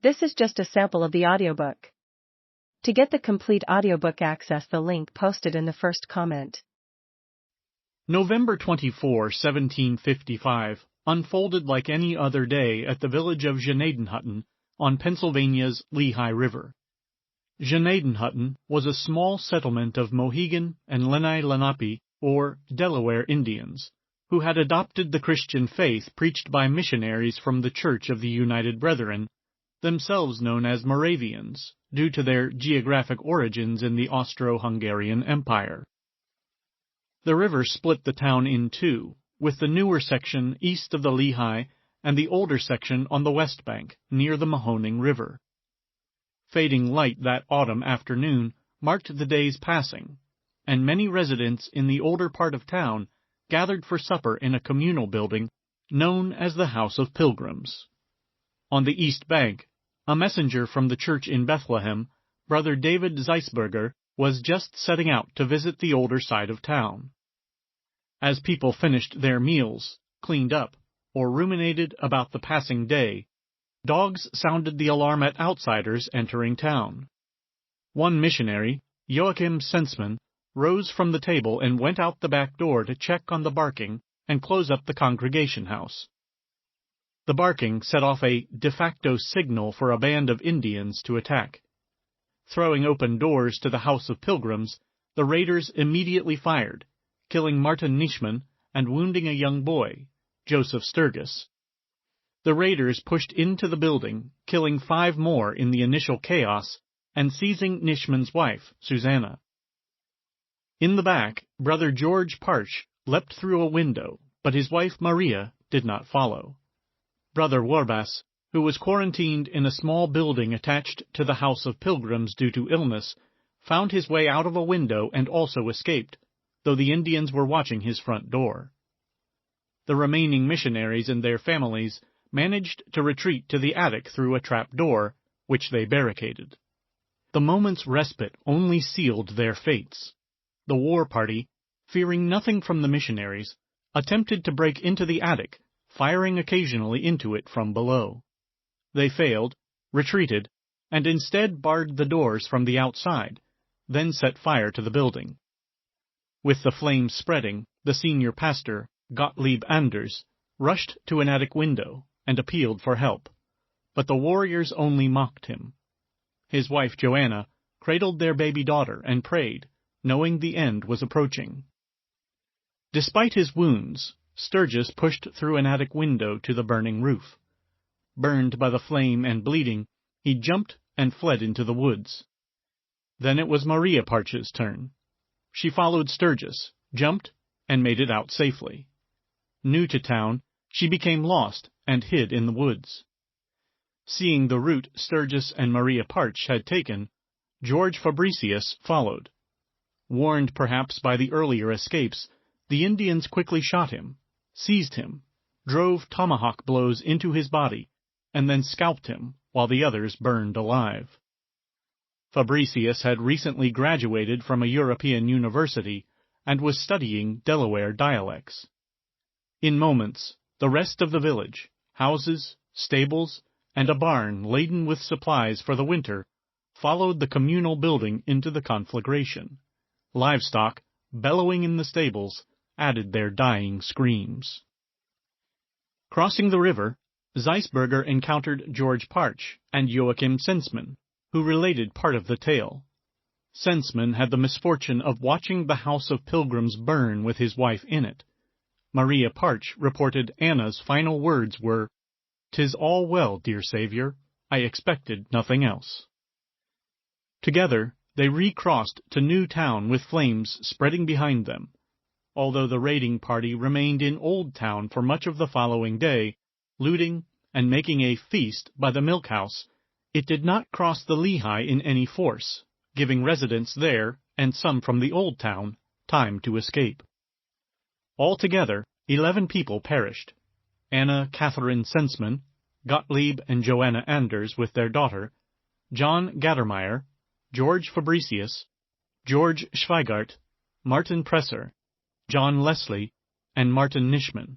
This is just a sample of the audiobook. To get the complete audiobook, access the link posted in the first comment. November 24, 1755, unfolded like any other day at the village of Gnadenhutten on Pennsylvania's Lehigh River. Gnadenhutten was a small settlement of Mohegan and Lenape, or Delaware Indians, who had adopted the Christian faith preached by missionaries from the Church of the United Brethren, themselves known as Moravians, due to their geographic origins in the Austro-Hungarian Empire. The river split the town in two, with the newer section east of the Lehigh and the older section on the west bank, near the Mahoning River. Fading light that autumn afternoon marked the day's passing, and many residents in the older part of town gathered for supper in a communal building known as the House of Pilgrims. On the east bank, a messenger from the church in Bethlehem, Brother David Zeisberger, was just setting out to visit the older side of town. As people finished their meals, cleaned up, or ruminated about the passing day, dogs sounded the alarm at outsiders entering town. One missionary, Joachim Sensman, rose from the table and went out the back door to check on the barking and close up the congregation house. The barking set off a de facto signal for a band of Indians to attack. Throwing open doors to the House of Pilgrims, the raiders immediately fired, killing Martin Nishman and wounding a young boy, Joseph Sturgis. The raiders pushed into the building, killing 5 more in the initial chaos and seizing Nishman's wife, Susanna. In the back, Brother George Parch leapt through a window, but his wife Maria did not follow. Brother Warbas, who was quarantined in a small building attached to the House of Pilgrims due to illness, found his way out of a window and also escaped, though the Indians were watching his front door. The remaining missionaries and their families managed to retreat to the attic through a trap door, which they barricaded. The moment's respite only sealed their fates. The war party, fearing nothing from the missionaries, attempted to break into the attic, firing occasionally into it from below. They failed, retreated, and instead barred the doors from the outside, then set fire to the building. With the flames spreading, the senior pastor, Gottlieb Anders, rushed to an attic window and appealed for help, but the warriors only mocked him. His wife Joanna cradled their baby daughter and prayed, knowing the end was approaching. Despite his wounds, Sturgis pushed through an attic window to the burning roof. Burned by the flame and bleeding, he jumped and fled into the woods. Then it was Maria Parch's turn. She followed Sturgis, jumped, and made it out safely. New to town, she became lost and hid in the woods. Seeing the route Sturgis and Maria Parch had taken, George Fabricius followed. Warned perhaps by the earlier escapes, the Indians quickly shot him, seized him, drove tomahawk blows into his body, and then scalped him while the others burned alive. Fabricius had recently graduated from a European university and was studying Delaware dialects. In moments, the rest of the village, houses, stables, and a barn laden with supplies for the winter, followed the communal building into the conflagration. Livestock, bellowing in the stables, added their dying screams. Crossing the river, Zeisberger encountered George Parch and Joachim Sensman, who related part of the tale. Sensman had the misfortune of watching the House of Pilgrims burn with his wife in it. Maria Parch reported Anna's final words were, "'Tis all well, dear Savior. I expected nothing else." Together, they recrossed to New Town with flames spreading behind them. Although the raiding party remained in Old Town for much of the following day, looting and making a feast by the milk house, it did not cross the Lehigh in any force, giving residents there, and some from the Old Town, time to escape. Altogether, 11 people perished. Anna Catherine Sensman, Gottlieb and Joanna Anders with their daughter, John Gattermeyer, George Fabricius, George Schweigart, Martin Presser, John Leslie, and Martin Nishman.